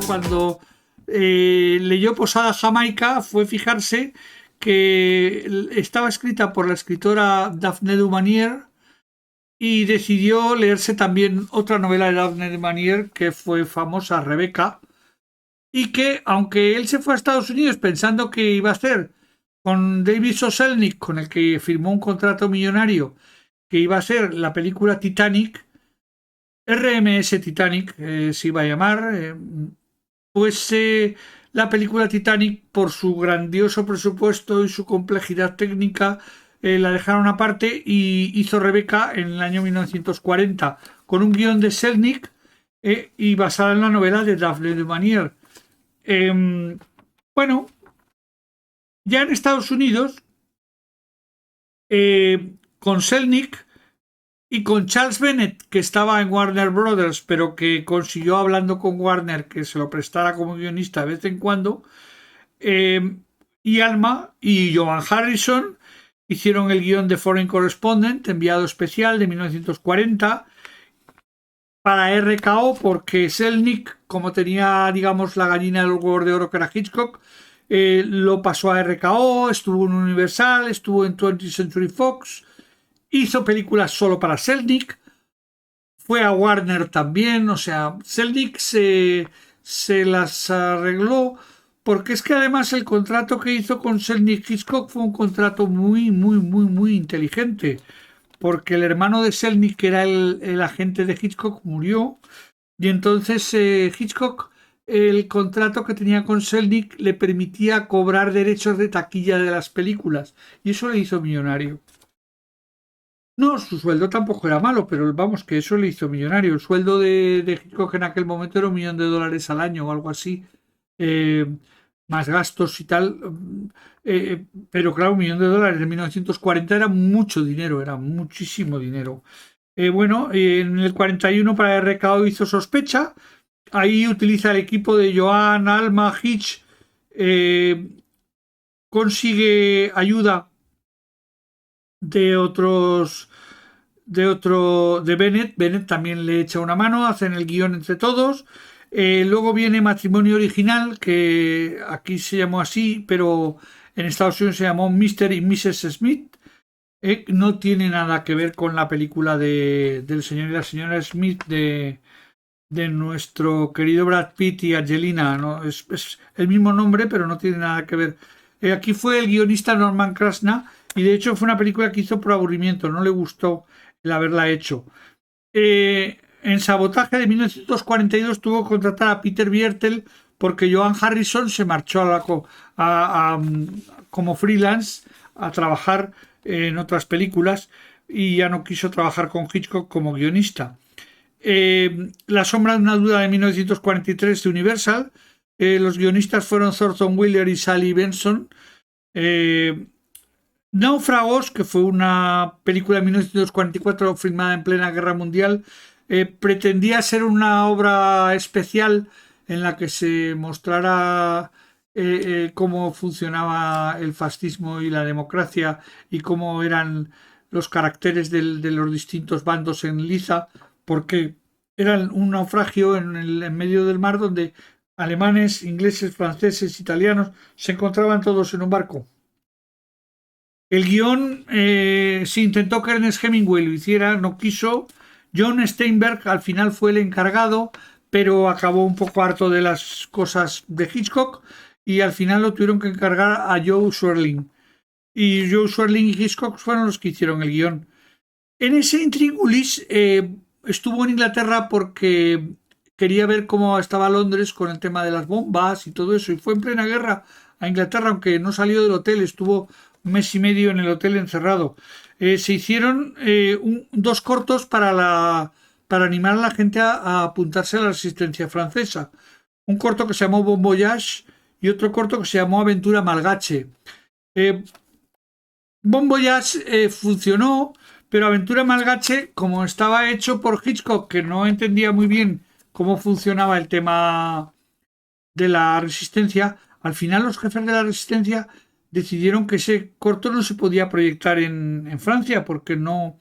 cuando leyó Posada Jamaica fue fijarse que estaba escrita por la escritora Daphne du Maurier y decidió leerse también otra novela de Daphne du Maurier que fue famosa, Rebeca, y que aunque él se fue a Estados Unidos pensando que iba a hacer con David Soselnik, con el que firmó un contrato millonario, que iba a ser la película Titanic, RMS Titanic se iba a llamar, pues la película Titanic, por su grandioso presupuesto y su complejidad técnica, la dejaron aparte y hizo Rebeca en el año 1940 con un guión de Selznick y basada en la novela de Daphne du Maurier. Bueno, ya en Estados Unidos, con Selznick y con Charles Bennett, que estaba en Warner Brothers, pero que consiguió, hablando con Warner, que se lo prestara como guionista de vez en cuando, y Alma y Joan Harrison hicieron el guión de Foreign Correspondent, enviado especial de 1940, para RKO, porque Selznick, como tenía, digamos, la gallina del huevo de oro que era Hitchcock, lo pasó a RKO, estuvo en Universal, estuvo en 20th Century Fox, hizo películas solo para Selznick, fue a Warner también, o sea, Selznick se las arregló, porque es que además el contrato que hizo con Selznick Hitchcock fue un contrato muy inteligente, porque el hermano de Selznick, que era el agente de Hitchcock, murió, y entonces Hitchcock, el contrato que tenía con Selznick le permitía cobrar derechos de taquilla de las películas, y eso le hizo millonario. No, su sueldo tampoco era malo, pero vamos, que eso le hizo millonario. El sueldo de Hitchcock en aquel momento era $1.000.000 al año o algo así, eh, más gastos y tal. Pero claro, $1.000.000 en 1940 era mucho dinero, era muchísimo dinero. Bueno, en el 41 para RKO hizo Sospecha. Ahí utiliza el equipo de Joan, Alma, Hitch. Consigue ayuda de otros de Bennett. Bennett también le echa una mano, hacen el guión entre todos. Luego viene Matrimonio Original, que aquí se llamó así, pero en Estados Unidos se llamó Mr. y Mrs. Smith. No tiene nada que ver con la película del señor y la señora Smith de nuestro querido Brad Pitt y Angelina. ¿No? Es el mismo nombre, pero no tiene nada que ver. Aquí fue el guionista Norman Krasna, y de hecho fue una película que hizo por aburrimiento, no le gustó el haberla hecho. En Sabotaje de 1942 tuvo que contratar a Peter Biertel porque Joan Harrison se marchó como freelance a trabajar en otras películas y ya no quiso trabajar con Hitchcock como guionista. La sombra de una duda de 1943 de Universal. Los guionistas fueron Thornton Wheeler y Sally Benson. Náufragos, que fue una película de 1944 filmada en plena Guerra Mundial, pretendía ser una obra especial en la que se mostrara cómo funcionaba el fascismo y la democracia y cómo eran los caracteres de los distintos bandos en liza, porque era un naufragio en medio del mar donde alemanes, ingleses, franceses, italianos se encontraban todos en un barco. El guión se intentó que Ernest Hemingway lo hiciera, no quiso. John Steinberg al final fue el encargado, pero acabó un poco harto de las cosas de Hitchcock y al final lo tuvieron que encargar a Joe Swerling. Y Joe Swerling y Hitchcock fueron los que hicieron el guión. En ese intríngulis estuvo en Inglaterra porque quería ver cómo estaba Londres con el tema de las bombas y todo eso, y fue en plena guerra a Inglaterra, aunque no salió del hotel, estuvo un mes y medio en el hotel encerrado. Se hicieron dos cortos para animar a la gente a apuntarse a la resistencia francesa. Un corto que se llamó Bon Voyage y otro corto que se llamó Aventura Malgache. Bon Voyage funcionó, pero Aventura Malgache, como estaba hecho por Hitchcock, que no entendía muy bien cómo funcionaba el tema de la resistencia, al final los jefes de la resistencia decidieron que ese corto no se podía proyectar en Francia porque no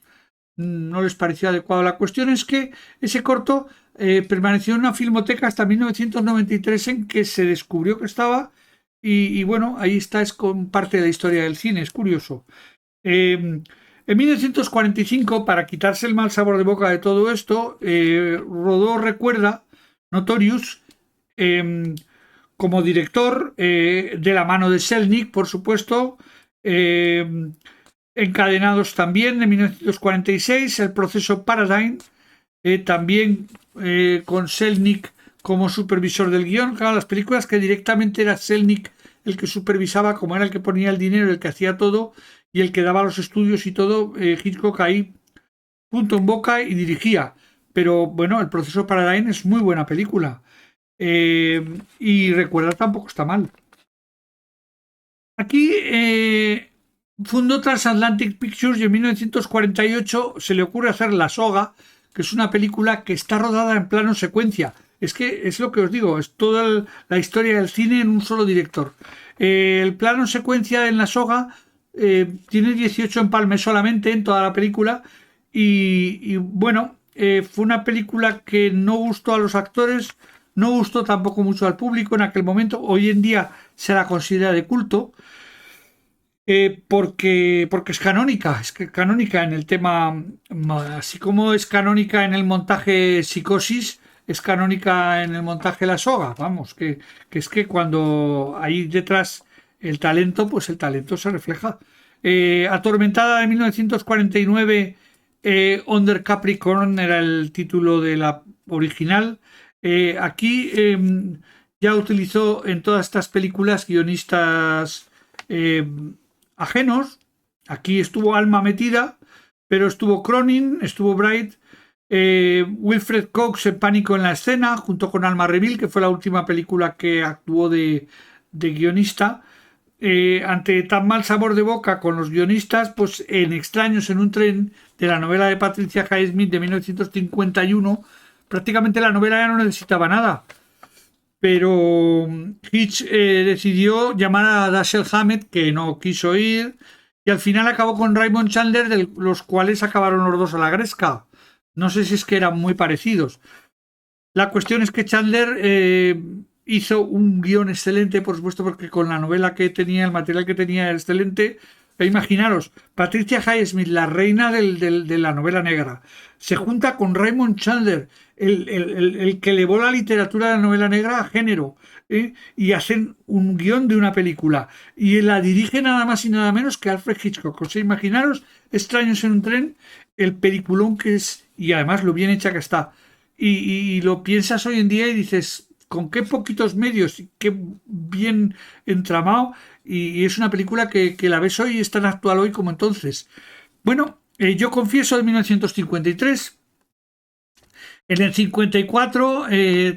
les parecía adecuado. La cuestión es que ese corto permaneció en una filmoteca hasta 1993 en que se descubrió que estaba y bueno, ahí está, es con parte de la historia del cine, es curioso. En 1945, para quitarse el mal sabor de boca de todo esto, rodó Recuerda, Notorious, eh, como director, de la mano de Selznick, por supuesto. eh, Encadenados también, en 1946, el proceso Paradigm, también con Selznick como supervisor del guión. Claro, las películas que directamente era Selznick el que supervisaba, como era el que ponía el dinero, el que hacía todo y el que daba los estudios y todo, Hitchcock ahí punto en boca y dirigía. Pero bueno, el proceso Paradigm es muy buena película. Y Recuerda tampoco está mal. Aquí fundó Transatlantic Pictures y en 1948 se le ocurre hacer La Soga, que es una película que está rodada en plano secuencia. Es que es lo que os digo, es toda la historia del cine en un solo director. El plano secuencia en La Soga tiene 18 empalmes solamente en toda la película y bueno, fue una película que no gustó a los actores, no gustó tampoco mucho al público en aquel momento. Hoy en día se la considera de culto, porque es que canónica en el tema, así como es canónica en el montaje Psicosis, es canónica en el montaje La Soga, vamos, que es que cuando hay detrás el talento, pues el talento se refleja. Atormentada de 1949, Under Capricorn era el título de la original. Aquí ya utilizó en todas estas películas guionistas ajenos. Aquí estuvo Alma metida, pero estuvo Cronin, estuvo Bright, Wilfred Cox en Pánico en la escena, junto con Alma Reville, que fue la última película que actuó de guionista. Ante tan mal sabor de boca con los guionistas, pues en Extraños en un tren, de la novela de Patricia Highsmith de 1951, prácticamente la novela ya no necesitaba nada. Pero Hitch decidió llamar a Dashiell Hammett, que no quiso ir, y al final acabó con Raymond Chandler, de los cuales acabaron los dos a la gresca. No sé si es que eran muy parecidos. La cuestión es que Chandler hizo un guión excelente, por supuesto, porque con la novela que tenía, el material que tenía era excelente. Imaginaros, Patricia Highsmith, la reina de la novela negra, se junta con Raymond Chandler, el que elevó la literatura de la novela negra a género, y hacen un guión de una película. Y la dirige nada más y nada menos que Alfred Hitchcock. O sea, imaginaros Extraños en un tren, el peliculón que es, y además lo bien hecha que está. Y lo piensas hoy en día y dices, con qué poquitos medios y qué bien entramado. Y es una película que la ves hoy y es tan actual hoy como entonces. Bueno, yo confieso de 1953. En el 54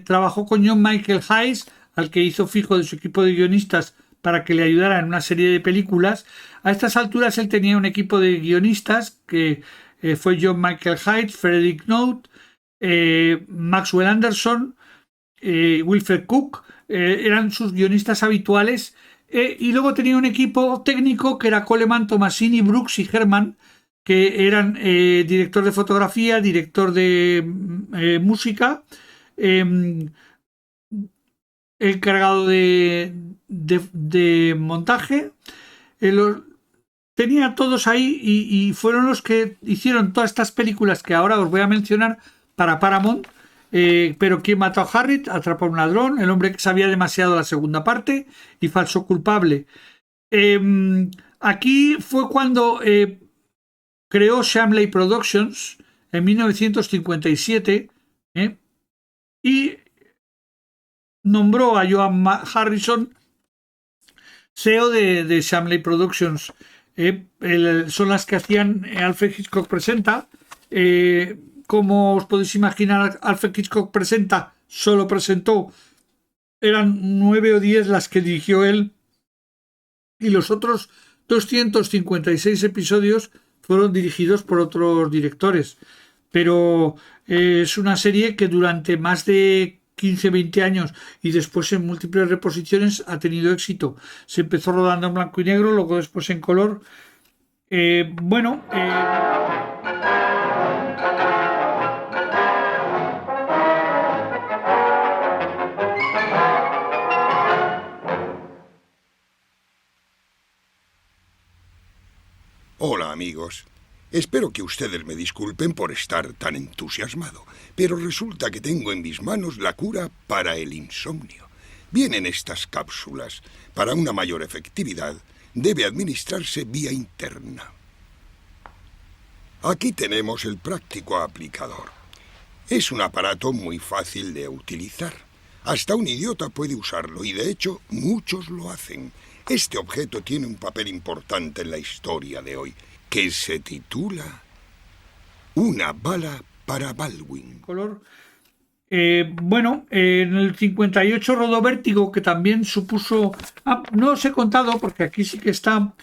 trabajó con John Michael Hayes, al que hizo fijo de su equipo de guionistas para que le ayudara en una serie de películas. A estas alturas él tenía un equipo de guionistas que fue John Michael Hayes, Frederick Note, Maxwell Anderson, Wilfred Cook, eran sus guionistas habituales. Y luego tenía un equipo técnico que era Coleman, Tomasini, Brooks y Herman, que eran director de fotografía, director de música, eh, encargado de montaje. Tenía todos ahí y fueron los que hicieron todas estas películas que ahora os voy a mencionar para Paramount. Pero ¿quién mató a Harriet? Atrapó a un ladrón, El hombre que sabía demasiado, la segunda parte, y Falso culpable. Aquí fue cuando creó Shamley Productions en 1957, y nombró a Joan Harrison CEO de Shamley Productions. Son las que hacían Alfred Hitchcock Presenta. Como os podéis imaginar, Alfred Hitchcock Presenta solo presentó, eran 9 o 10 las que dirigió él, y los otros 256 episodios fueron dirigidos por otros directores. Pero es una serie que durante más de 15-20 años y después en múltiples reposiciones ha tenido éxito. Se empezó rodando en blanco y negro, luego después en color. Bueno, Hola, amigos. Espero que ustedes me disculpen por estar tan entusiasmado, pero resulta que tengo en mis manos la cura para el insomnio. Vienen estas cápsulas. Para una mayor efectividad, debe administrarse vía interna. Aquí tenemos el práctico aplicador. Es un aparato muy fácil de utilizar. Hasta un idiota puede usarlo y, de hecho, muchos lo hacen. Este objeto tiene un papel importante en la historia de hoy, que se titula Una bala para Baldwin. Color. Bueno, en el 58 rodó Vértigo, que también supuso... no os he contado, porque aquí sí que está...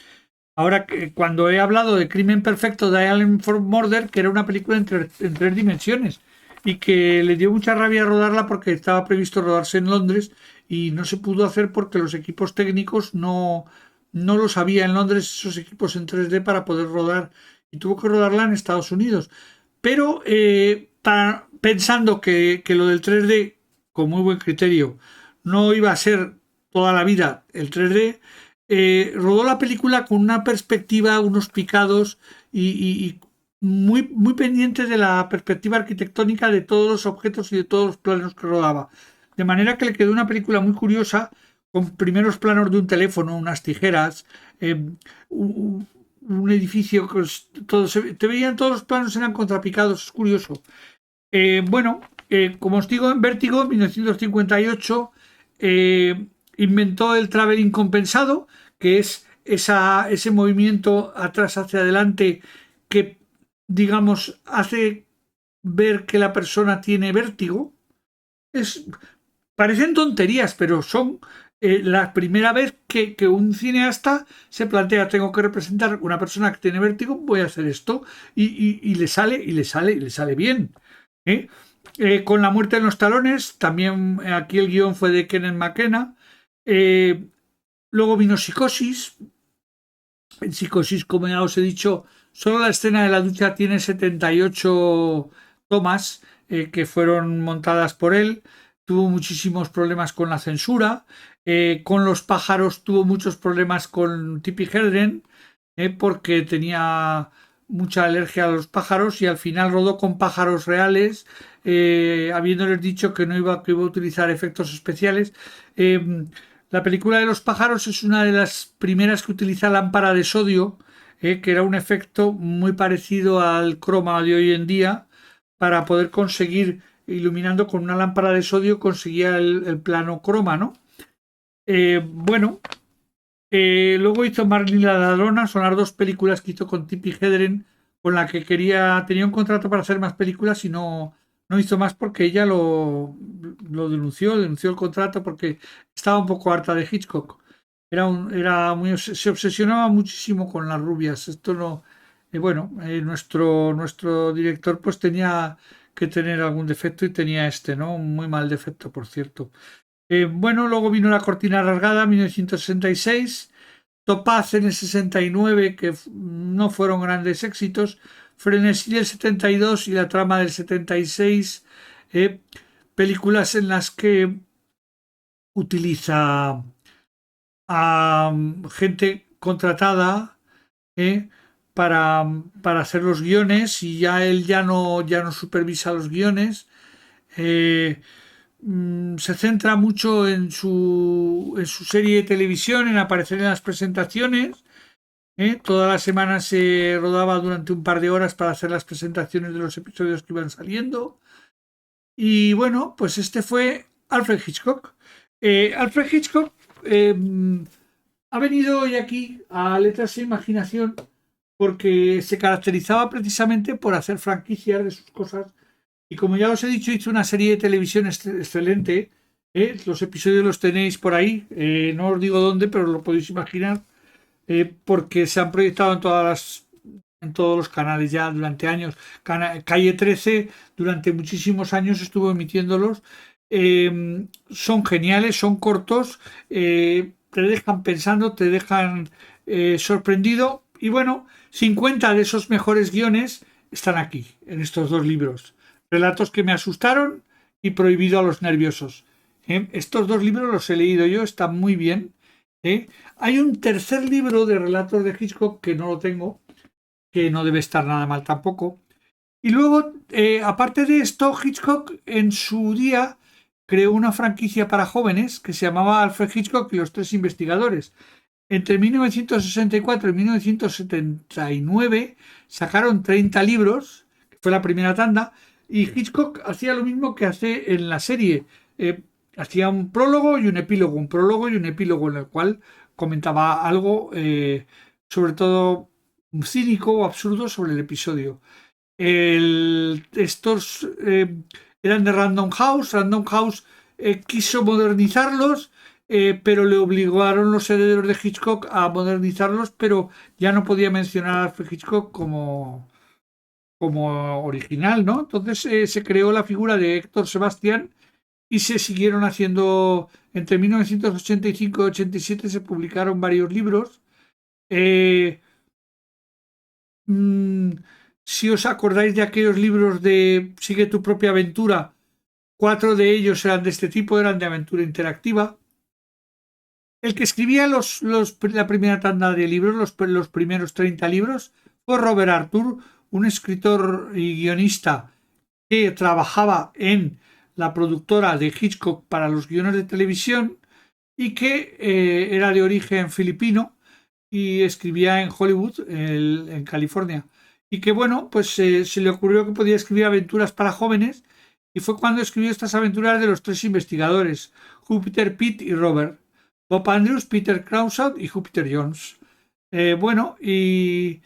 Ahora, cuando he hablado de Crimen Perfecto de Allen for Murder, que era una película en tres dimensiones, y que le dio mucha rabia rodarla porque estaba previsto rodarse en Londres y no se pudo hacer porque los equipos técnicos no los había en Londres, esos equipos en 3D para poder rodar, y tuvo que rodarla en Estados Unidos. Pero pensando que lo del 3D, con muy buen criterio, no iba a ser toda la vida el 3D, rodó la película con una perspectiva, unos picados y muy, muy pendiente de la perspectiva arquitectónica de todos los objetos y de todos los planos que rodaba. De manera que le quedó una película muy curiosa, con primeros planos de un teléfono, unas tijeras, un edificio, te veían todos los planos, eran contrapicados, es curioso. Bueno, como os digo, en Vértigo, en 1958, inventó el traveling compensado, que es ese movimiento atrás hacia adelante que, digamos, hace ver que la persona tiene vértigo. Parecen tonterías, pero son la primera vez que un cineasta se plantea: tengo que representar una persona que tiene vértigo, voy a hacer esto, y le sale bien. Con La muerte en los talones, también aquí el guión fue de Kenneth McKenna. Luego vino Psicosis. En Psicosis, como ya os he dicho, solo la escena de la ducha tiene 78 tomas que fueron montadas por él. Tuvo muchísimos problemas con la censura. Con los pájaros tuvo muchos problemas con Tippi Hedren, porque tenía mucha alergia a los pájaros, y al final rodó con pájaros reales, habiéndoles dicho que no iba a utilizar efectos especiales. La película de los pájaros es una de las primeras que utiliza lámpara de sodio, que era un efecto muy parecido al croma de hoy en día, para poder conseguir, iluminando con una lámpara de sodio, conseguía el plano croma, ¿no? Bueno, luego hizo Marley la ladrona. Son las dos películas que hizo con Tippi Hedren, con la que tenía un contrato para hacer más películas y no hizo más porque ella lo denunció el contrato porque estaba un poco harta de Hitchcock. Se obsesionaba muchísimo con las rubias. Esto no, bueno, nuestro director pues tenía que tener algún defecto, y tenía ¿no? Un muy mal defecto, por cierto. Bueno, luego vino La cortina rasgada, 1966. Topaz en el 69, que no fueron grandes éxitos. Frenesí del 72 y La trama del 76. Películas en las que utiliza a gente contratada para hacer los guiones, y ya él ya no supervisa los guiones. Se centra mucho en su serie de televisión, en aparecer en las presentaciones. Toda la semana se rodaba durante un par de horas para hacer las presentaciones de los episodios que iban saliendo. Y bueno, pues este fue Alfred Hitchcock. Alfred Hitchcock ha venido hoy aquí a Letras e Imaginación porque se caracterizaba precisamente por hacer franquicias de sus cosas. Y como ya os he dicho, hizo una serie de televisión excelente. Los episodios los tenéis por ahí. No os digo dónde, pero lo podéis imaginar. Porque se han proyectado en todos los canales ya durante años. Calle 13 durante muchísimos años estuvo emitiéndolos. Son geniales, son cortos. Te dejan pensando, te dejan sorprendido. Y bueno, 50 de esos mejores guiones están aquí, en estos dos libros. Relatos que me asustaron y Prohibido a los nerviosos. Estos dos libros los he leído yo, están muy bien. Hay un tercer libro de relatos de Hitchcock que no lo tengo, que no debe estar nada mal tampoco. Y luego, aparte de esto, Hitchcock en su día creó una franquicia para jóvenes que se llamaba Alfred Hitchcock y los tres investigadores. Entre 1964 y 1979 sacaron 30 libros, que fue la primera tanda, y Hitchcock hacía lo mismo que hace en la serie. Eh, Hacía un prólogo y un epílogo, en el cual comentaba algo, sobre todo cínico o absurdo, sobre el episodio. Estos eran de Random House. Random House quiso modernizarlos, pero le obligaron los herederos de Hitchcock a modernizarlos, pero ya no podía mencionar a Alfred Hitchcock como original, ¿no? Entonces se creó la figura de Héctor Sebastián y se siguieron haciendo, entre 1985 y 87 se publicaron varios libros. Eh, mm, si os acordáis de aquellos libros de Sigue tu propia aventura, 4 de ellos eran de este tipo, eran de aventura interactiva. El que escribía la primera tanda de libros, los primeros 30 libros, fue Robert Arthur, un escritor y guionista que trabajaba en la productora de Hitchcock para los guiones de televisión y que era de origen filipino y escribía en Hollywood, en California. Y que bueno, pues se le ocurrió que podía escribir aventuras para jóvenes y fue cuando escribió estas aventuras de los tres investigadores, Júpiter, Pete y Robert. Bob Andrews, Peter Kraushaut y Júpiter Jones. Bueno, y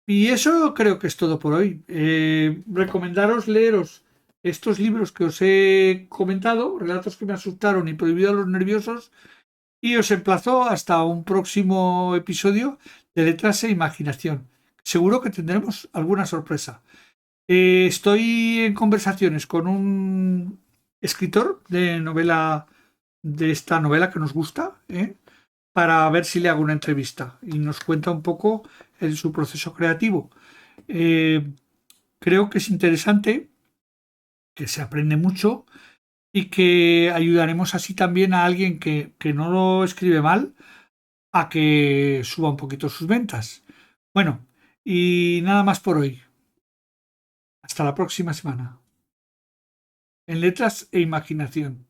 eso creo que es todo por hoy. Recomendaros leeros estos libros que os he comentado, Relatos que me asustaron y Prohibido a los nerviosos, y os emplazo hasta un próximo episodio de Letras e Imaginación. Seguro que tendremos alguna sorpresa. Estoy en conversaciones con un escritor de esta novela que nos gusta, para ver si le hago una entrevista y nos cuenta un poco en su proceso creativo. Eh, Creo que es interesante, que se aprende mucho y que ayudaremos así también a alguien que no lo escribe mal a que suba un poquito sus ventas. Bueno, y nada más por hoy. Hasta la próxima semana. En Letras e Imaginación.